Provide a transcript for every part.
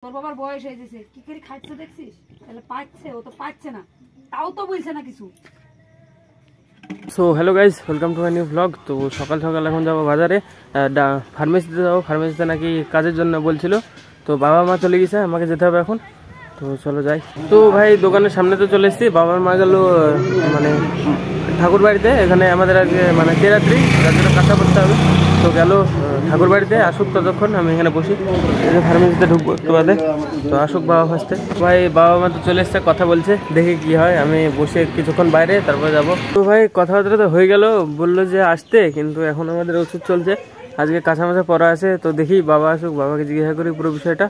তোর বাবার বয়স হয়ে গেছে, কি করে খাচ্ছে দেখছিস? তাহলে পাচ্ছে, ও তো পাচ্ছে না, তাও তো বলছে না কিছু। So hello guys, welcome to my new blog. তো সকাল সকাল এখন যাবো বাজারে, ফার্মেসিতে যাবো। ফার্মেসিতে নাকি কাজের জন্য বলছিল, তো বাবা মা চলে গেছে, আমাকে যেতে হবে এখন। তো চলো যাই। তো ভাই দোকানের সামনে তো চলে এসেছি। বাবার মা গেল মানে ঠাকুর বাড়িতে, এখানে আমাদের আজকে মানে তেরাত্রি, যার জন্য কাঁচা করতে হবে। তো গেল ঠাকুর বাড়িতে, আসুক ততক্ষণ আমি এখানে বসি। ফার্মেসিতে ঢুকবো একটু বাদে, তো আসুক বাবা ফার্স্টে। ভাই বাবা মা তো চলে এসছে, কথা বলছে, দেখি কি হয়। আমি বসে কিছুক্ষণ বাইরে, তারপরে যাব। তো ভাই কথাবার্তা তো হয়ে গেল, বললো যে আসতে, কিন্তু এখন আমাদের ওষুধ চলছে, আজকে কাঁচা মাছা পড়া আছে। তো দেখি বাবা আসুক, বাবাকে জিজ্ঞাসা করি পুরো বিষয়টা,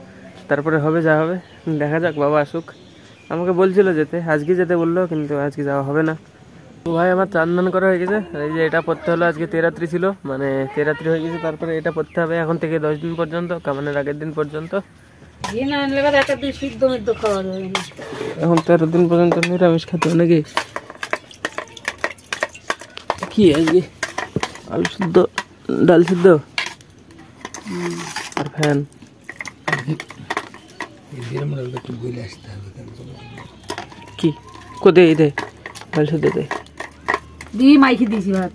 তারপরে হবে যা হবে, দেখা যাক। বাবা আসুক, আমাকে বলছিল যেতে, আজকে যেতে বললো, কিন্তু আজকে যাওয়া হবে না। তো ভাই আমার চান করা হয়ে গেছে। এই যে এটা পড়তে হলো, আজকে তেরাত্রি ছিল, মানে তেরাত্রি হয়ে গেছে। তারপরে এটা পড়তে হবে এখন থেকে 10 দিন পর্যন্ত, কামানের আগের দিন পর্যন্ত। এখন 13 দিন পর্যন্ত নিরামিষ খেতে হবে নাকি? কি আজকে আলু সিদ্ধ, ডাল সিদ্ধ আর ফ্যান। কি কোথায় এই ডাল সিদ্ধ দিয়ে মাইকে দিয়েছি ভাত।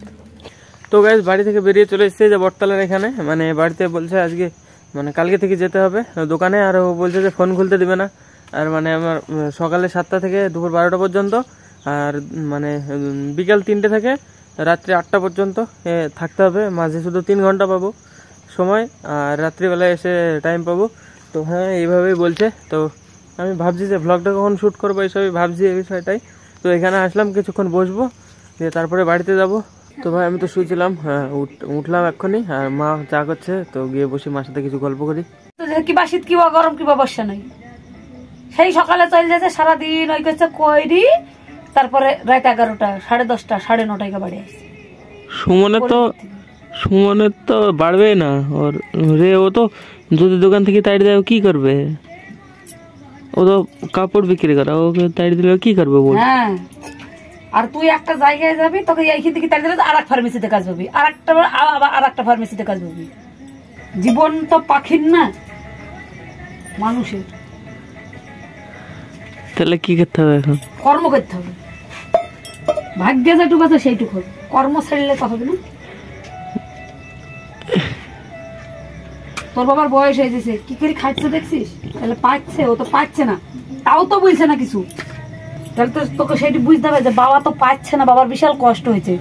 তো গাইস বাড়ি থেকে বেরিয়ে চলে এসেছে যে বটতলার এখানে, মানে বাড়িতে বলছে আজকে মানে কালকে থেকে যেতে হবে দোকানে। আর ও বলছে যে ফোন খুলতে দিবে না, আর মানে আমার সকালে 7টা থেকে দুপুর 12টা পর্যন্ত, আর মানে বিকাল 3টে থেকে রাত্রি 8টা পর্যন্ত থাকতে হবে। মাঝে শুধু 3 ঘন্টা পাবো সময়, আর রাত্রিবেলায় এসে টাইম পাবো। তো হ্যাঁ এইভাবেই বলছে। তো আমি ভাবছি যে ব্লগটা কখন শ্যুট করবো, এইসবই ভাবছি এই বিষয়টাই। তো এখানে আসলাম, কিছুক্ষণ বসবো, দিয়ে তারপরে বাড়িতে যাব। তো ভাই আমি তো শুয়েছিলাম, হ্যাঁ উঠলাম এক্ষুনি, আর মা চা করছে, তো গিয়ে বসে মার সাথে কিছু গল্প করি। কি বা শীত, কি বা গরম, কি বা বর্ষা নাই, সেই সকালে চলে যাচ্ছে, সারাদিন ওই করছে কইরি, তারপরে রাত 11টা, 10:30, 9:30 বাড়ি আসছে। সুমনের তো বাড়বে না ওর রে, ও তো যদি দোকান থেকে তাড়ি দেয় কি করবে? ও তো কাপড় বিক্রি করে, ওকে তাড়ি দিলে কি করবে বল? হ্যাঁ, আর তুই একটা জায়গায় যাবি, তোকে এইখান থেকে তাড়ি দিলে আর এক ফার্মেসিতে কাজ পাবি, আর একটা ফার্মেসিতে কাজ পাবি। জীবন তো পাখির না, মানুষের। তাহলে কি করতে হবে এখন? কর্ম করতে হবে, ভাগ্যে যেটুকু আছে সেইটুকু হবে, কর্ম ছাড়লে তো হবে না। তোর বাবার বয়স হয়ে গেছে, কি করে খাচ্ছে দেখছিস? তাহলে পাচ্ছে, ও তো পাচ্ছে না, তাও তো বলছে না কিছু। তাহলে তো তোকে সেটি বুঝতে হবে যে বাবা তো পাচ্ছে না, বাবার বিশাল কষ্ট হয়েছে।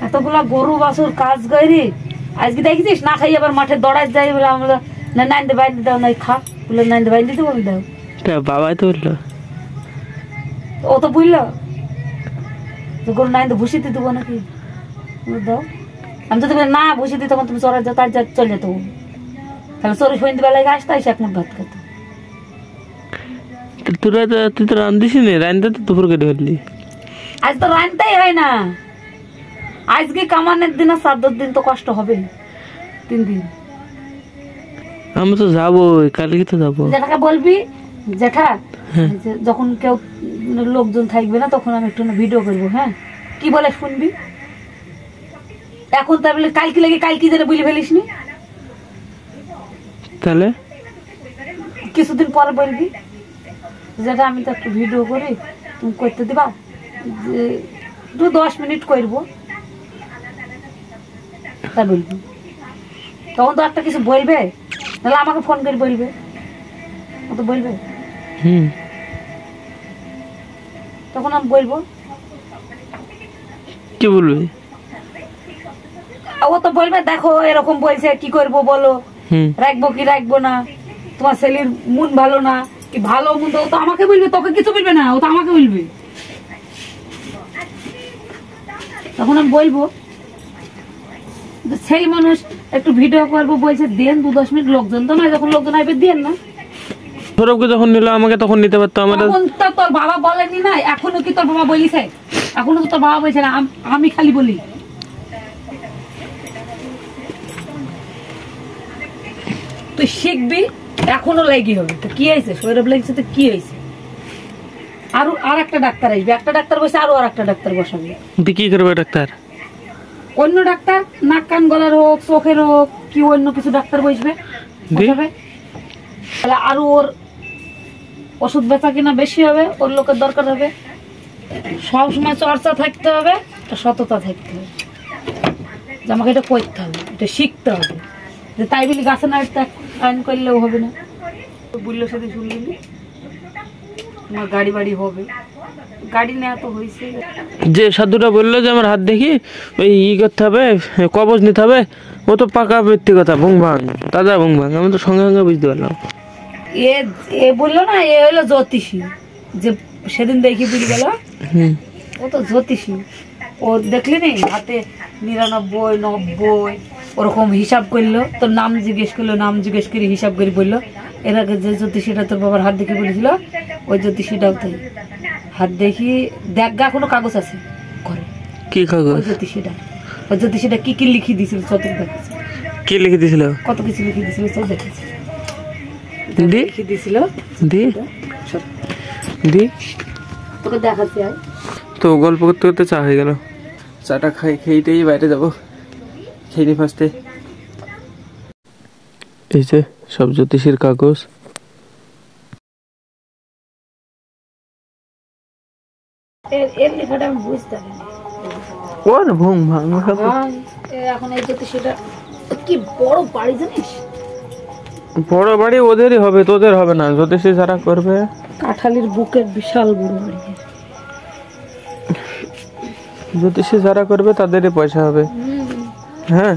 এতগুলা গরু বাছুর কাজ করি, আজকে দেখেছিস না খাই আবার মাঠে দৌড়ায় যাই বলে আমরা না নাইন্দে বাইন্দে দাও, নাই খা বলে নাইন্দে বাইন্দে দেবো, আমি দাও। বাবাই তো বললো, ও তো বুঝলো গরু নাইন্দে ভুষিতে দেবো নাকি, দাও। আমি তো তুমি না ভুষি দিই, তখন তুমি চড়া যাও, তার চলে যেত। তাহলে চোরি সন্ধ্যেবেলায় আসতে আসে এক মুঠ ভাত খেতে। তুই তো রান্ধিস নি, রান্ধতে তো দুপুর করে হলি। আজ তো রানতেই হয় না, আজকে কামানের দিন আর 7-10 দিন তো কষ্ট হবে, 3 দিন। আমি তো যাবো, কালকে তো যাবো। জেঠাকে বলবি, জেঠা যখন কেউ লোকজন থাকবে না তখন আমি একটু ভিডিও করবো, হ্যাঁ কি বলে শুনবি। এখন তাই বলে কালকে লেগে কালকে যেন বলে ফেলিস নি, তাহলে কিছুদিন পরে বলবি যেটা আমি তো একটু ভিডিও করি, তুমি করতে দিবা, যে 10 মিনিট করবো, তা বলবি। তখন তো একটা কিছু বলবে, নাহলে আমাকে ফোন করে বলবে, ও তো বলবে। তখন আমি বলবো, কি বলবে? ও তো বলবে দেখো এরকম বলছে, কি করবো বলো, রাখবো কি রাখবো না, তোমার ছেলের মন ভালো না কি ভালো মন্দ, ও তো আমাকে বলবে, তোকে কিছু বলবে না, ও তো আমাকে বলবে। তখন আমি বলবো সেই মানুষ একটু ভিডিও করবো বলছে, দেন 2-10 মিনিট, লোকজন তো নয়, যখন লোকজন আসবে দেন না। সৌরভকে যখন নিল আমাকে তখন নিতে পারতো। তোর বাবা বলেনি না, এখনো কি তোর বাবা বলিস? এখনো তো তোর বাবা বলছে না, আমি খালি বলি। তুই শিখবি, এখনো লেগে হবে। তো কি হয়েছে, সৌরভ লেগেছে তো কি হয়েছে? আর একটা ডাক্তার আসবে, একটা ডাক্তার বসে আর একটা ডাক্তার বসাবে। কি করবে ডাক্তার? অন্য ডাক্তার, নাক কান গলার হোক, চোখের হোক, কি অন্য কিছু ডাক্তার বসবে। তাহলে আরো ওর ওষুধ বেচা কিনা বেশি হবে, ওর লোকের দরকার হবে, সবসময় চর্চা থাকতে হবে, সততা থাকতে হবে, যে আমাকে এটা করতে হবে, এটা শিখতে হবে, যে তাই বলি গাছে না আইন করলেও হবে না। বললো সেদিন শুনলি আমার গাড়ি বাড়ি হবে, গাড়ি নেওয়া তো হয়েছে। যে সাধুটা বললো যে আমার হাত দেখি ওই করতে হবে, কবজ নিতে হবে, ও তো পাকা ব্যক্তি কথা, ভুং ভাং তাজা ভুং ভাং, আমি তো সঙ্গে সঙ্গে বুঝতে পারলাম। এ বললো না, এ হলো জ্যোতিষী, যে সেদিন দেখি বুঝে গেল, ও তো জ্যোতিষী। ও দেখলি নি হাতে 99, 90 ওরকম হিসাব করলো, তোর নাম জিজ্ঞেস করলো, নাম জিজ্ঞেস করে হিসাব করে বললো। এর আগে যে জ্যোতিষীটা তোর বাবার হাত দেখে বলেছিল, ওই জ্যোতিষীটাও তাই হাত দেখি দেখ গা, কোনো কাগজ আছে ঘরে। কি কাগজ? ওই জ্যোতিষীটা কি কি লিখে দিয়েছিল, চতুর দেখেছে কি লিখে দিয়েছিল, কত কিছু লিখে দিয়েছিল, সব দেখেছে লিখে দিয়েছিল। তোকে দেখাচ্ছি। আর তো গল্প করতে করতে চা হয়ে গেল, চাটা খেয়েই বাইরে যাবো, খেয়ে ফার্স্টে। এই যে সব জ্যোতিষীর কাগজ, এর লেখাটা আমি বুঝতে পারিনি। ওর ভুং ভাং এখন এই জ্যোতিষীটা কি বড় বাড়ি জানিস, বড় বাড়ি ওদেরই হবে, তোদের হবে না। জ্যোতিষী যারা করবে, কাঁঠালির বুকের বিশাল বড় বাড়ি, জ্যোতিষী যারা করবে তাদেরই পয়সা হবে। হ্যাঁ,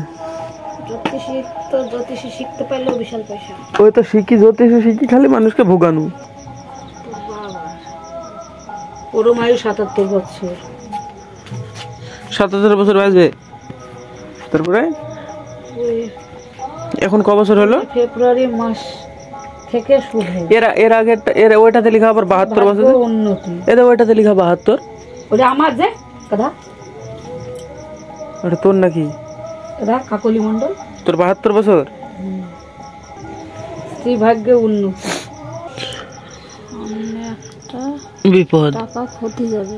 জ্যোতিষী শিখতে পারলেও বিশাল পয়সা। ওই তো জ্যোতিষী শিখি খালি মানুষকে ভোগানো। ওর মায়ের 77 বছর, 77 বছর বাজবে। তারপরে এখন ক বছর হলো? ফেব্রুয়ারি মাস থেকে শুরু। এর আগে ওইটাতে লেখা আবার 72 বছর উন্নতি, এদের ওইটাতে লেখা 72। ওটা আমার যে কথা, ওটা তোর নাকি? এটা কাকলি মন্ডল। তোর 72 বছর? স্ত্রী ভাগ্যে উন্নতি, একটা বিপদ, টাকা ক্ষতি যাবে।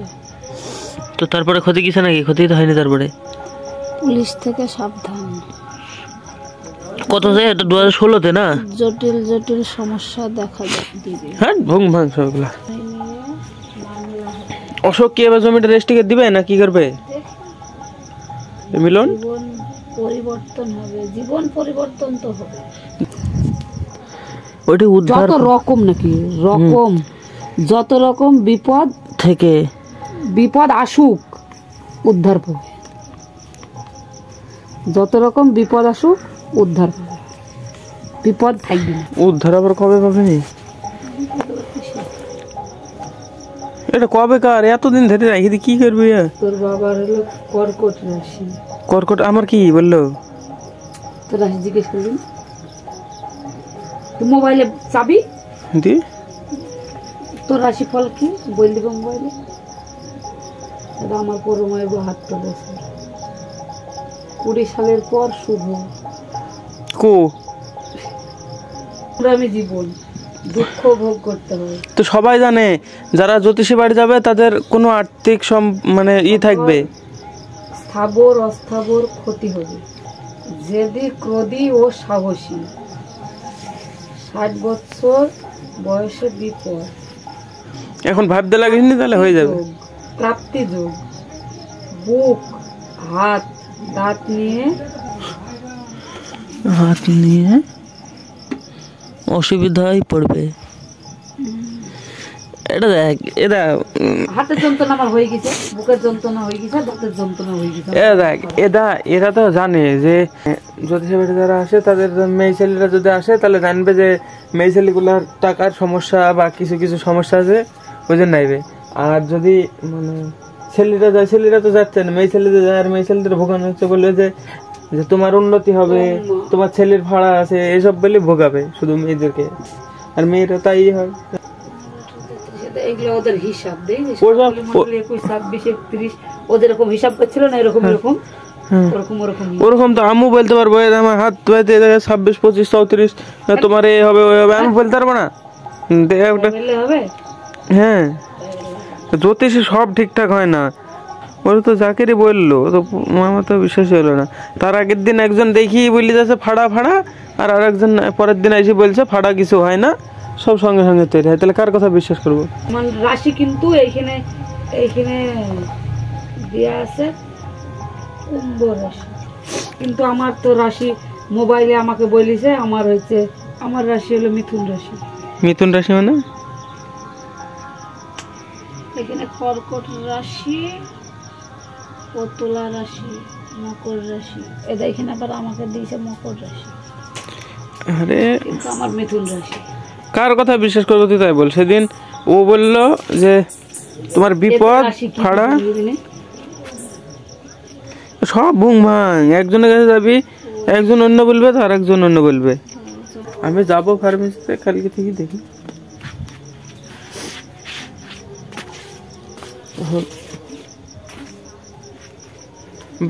তো তারপরে ক্ষতি কিছু নাকি? ক্ষতি তো হয়নি। তারপরে পুলিশ থেকে সাবধান। কত যায় এটা? 2016-তে না? জটিল জটিল সমস্যা দেখা দিবে। হ্যাঁ, ভুং ভাং সবগুলা। অশোক কি এবার জমিটা রেজিস্ট্রি দিবে না কি করবে? মিলন জীবন পরিবর্তন হবে, জীবন পরিবর্তন তো হবে। ওইটা উদ্ধার, যত রকম নাকি রকম, যত রকম বিপদ থেকে বিপদ আসুক, উদ্ধার পাবে। যত রকম বিপদ আসুক, উদ্ধার পাবে, বিপদ থাকবে না। উদ্ধার আবার কবে পাবে? এটা কবে কার? এতদিন ধরে রাখি কি করবি? তোর বাবার হলো কর্কট রাশি। কর্কট আমার কি বললো? তোর রাশি জিজ্ঞেস করবি, মোবাইলে চাবি দি, তোর রাশি ফল কি বল দিব মোবাইলে। এটা আমার পরমায় 72 বছর, 20 সালের পর শুভ কো আমি জীবন দুঃখ ভোগ করতে হবে। তো সবাই জানে যারা জ্যোতিষী বাড়ি যাবে তাদের কোনো আর্থিক মানে থাকবে, স্থাবর অস্থাবর ক্ষতি হবে, জেদি ক্রোধী ও সাহসী, 60 বছর বয়সে বিপদ। এখন ভাবতে লাগিসনি, তাহলে হয়ে যাবে। প্রাপ্তি যোগ, বুক হাত দাঁত নিয়ে অসুবিধায় পড়বে। এটা দেখ, এটা হাতের যন্ত্রণা আমার হয়ে গেছে, বুকের যন্ত্রণা হয়ে গেছে, দাঁতের যন্ত্রণা হয়ে গেছে। দেখ, এরা তো জানে যে জ্যোতিষী বাড়ি যারা আসে তাদের মেয়ে ছেলেরা যদি আসে তাহলে জানবে যে মেয়ে ছেলেগুলার টাকার সমস্যা বা কিছু কিছু সমস্যা আছে, ওই জন্য নাইবে। আর যদি মানে ছেলেরা যায়, ছেলেরা তো যাচ্ছে না, মেয়ে ছেলেদের যায়, আর মেয়ে ছেলেদের ভোগানো হচ্ছে, বলবে যে তোমার উন্নতি হবে, তোমার ছেলের ভাড়া আছে, এসব বলে ভোগাবে শুধু মেয়েদেরকে। আর মেয়েরা তাই হয়। এগুলো ওদের হিসাব দেয়, 21, 26, 31 ওদের এরকম হিসাব করছিল না, এরকম এরকম ওরকম তো আমি বলতে পারবো। আমার হাত 26, 25, 34 তোমার এ হবে ওই হবে, আমি বলতে পারবো না। হ্যাঁ, জ্যোতিষী সব ঠিকঠাক হয় না। ওরা তো যাকেরই বললো, তো আমার তো বিশ্বাস হলো না। তার আগের দিন একজন দেখি বলি যাচ্ছে ফাড়া ফাড়া, আর আরেকজন পরের দিন এসে বলছে ফাড়া কিছু হয় না, সব সঙ্গে সঙ্গে তৈরি হয়। তাহলে কার কথা বিশ্বাস করবো? আমার রাশি কিন্তু এইখানে এইখানে দেয়া আছে কুম্ভ রাশি, কিন্তু আমার তো রাশি মোবাইলে আমাকে বলিছে আমার হচ্ছে আমার রাশি হলো মিথুন রাশি। মিথুন রাশি মানে এখানে কর্কট রাশি ও তুলা রাশি, মকর রাশি, এটা এখানে আবার আমাকে দিয়েছে মকর রাশি, আরে কিন্তু আমার মিথুন রাশি। কার কথা বিশ্বাস করবো তুই? তাই বল। সেদিন ও বললো যে তোমার বিপদ ফাড়া, সব বুং ভাং। একজনের কাছে যাবি, একজন অন্য বলবে, তো আর একজন অন্য বলবে। আমি যাবো ফার্মেসিতে কালকে থেকে, দেখি।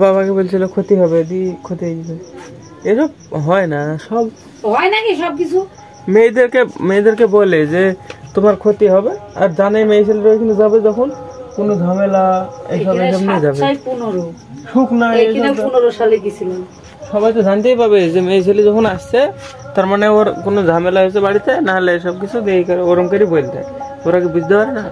বাবাকে বলছিল ক্ষতি হবে, দি ক্ষতি হয়ে যাবে। এসব হয় না, সব হয় নাকি সবকিছু? মেয়েদেরকে বলে যে তোমার ক্ষতি হবে, আর জানে মেয়ে ছেলেরা কিন্তু যাবে যখন কোনো ঝামেলা এইসব নিয়ে যাবে। সুখ না, 15 সালে গেছিলাম। সবাই তো জানতেই পাবে যে মেয়ে ছেলে যখন আসছে, তার মানে ওর কোনো ঝামেলা হয়েছে বাড়িতে, না হলে এসব কিছু দিয়ে করে ওরম করে বলতে। ওরা কি বুঝতে পারে না?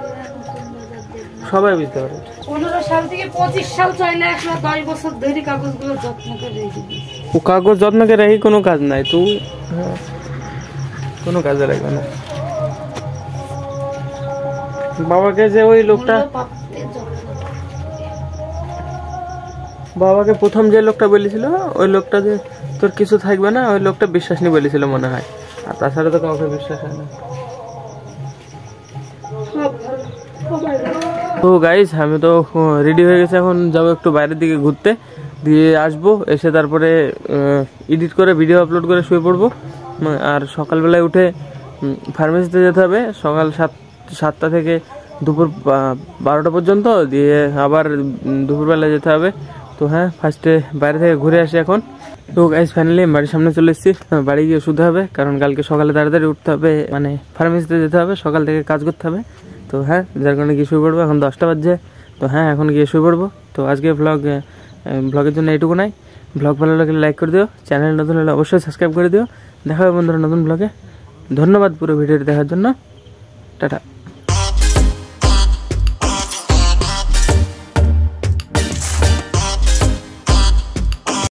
সবাই বুঝতে পারে। 15 সাল থেকে 25 সাল চলে আসলো, 10 বছর ধরে কাগজগুলো যত্ন করে রেখে দিয়েছি। ও কাগজ যত্ন করে রেখে কোনো কাজ নাই, তুই কোনো কাজে লাগবে না। বাবাকে যে ওই লোকটা, বাবাকে প্রথম যে লোকটা বলেছিল, ওই লোকটা যে তোর কিছু থাকবে না, ওই লোকটা বিশ্বাস নিয়ে বলেছিল মনে হয়। আর তাছাড়া তো কাউকে বিশ্বাস হয় না। তো গাইস, আমি তো রেডি হয়ে গেছি, এখন যাবো একটু বাইরের দিকে ঘুরতে, দিয়ে আসবো, এসে তারপরে এডিট করে ভিডিও আপলোড করে শুয়ে পড়বো। আর সকালবেলায় উঠে ফার্মেসিতে যেতে হবে, সকাল 7টা থেকে দুপুর 12টা পর্যন্ত, দিয়ে আবার দুপুরবেলা যেতে হবে। তো হ্যাঁ, ফার্স্টে বাইরে থেকে ঘুরে আসি এখন। তো গাইস ফাইনালি বাড়ির সামনে চলে এসেছি। বাড়ি গিয়ে শুতে হবে, কারণ কালকে সকালে তাড়াতাড়ি উঠতে হবে, মানে ফার্মেসিতে যেতে হবে, সকাল থেকে কাজ করতে হবে। তো হ্যাঁ, যার কারণে গিয়ে শুয়ে পড়বো। এখন 10টা বাজছে, তো হ্যাঁ এখন গিয়ে শুয়ে পড়বো। তো আজকে ব্লগের জন্য এইটুকু নাই। ব্লগ ভালো লাগলে লাইক করে দিও, চ্যানেল নতুন হলে অবশ্যই সাবস্ক্রাইব করে দিও। দেখা হবে বন্ধুরা নতুন ব্লগে। ধন্যবাদ পুরো ভিডিওটি দেখার জন্য। টাটা।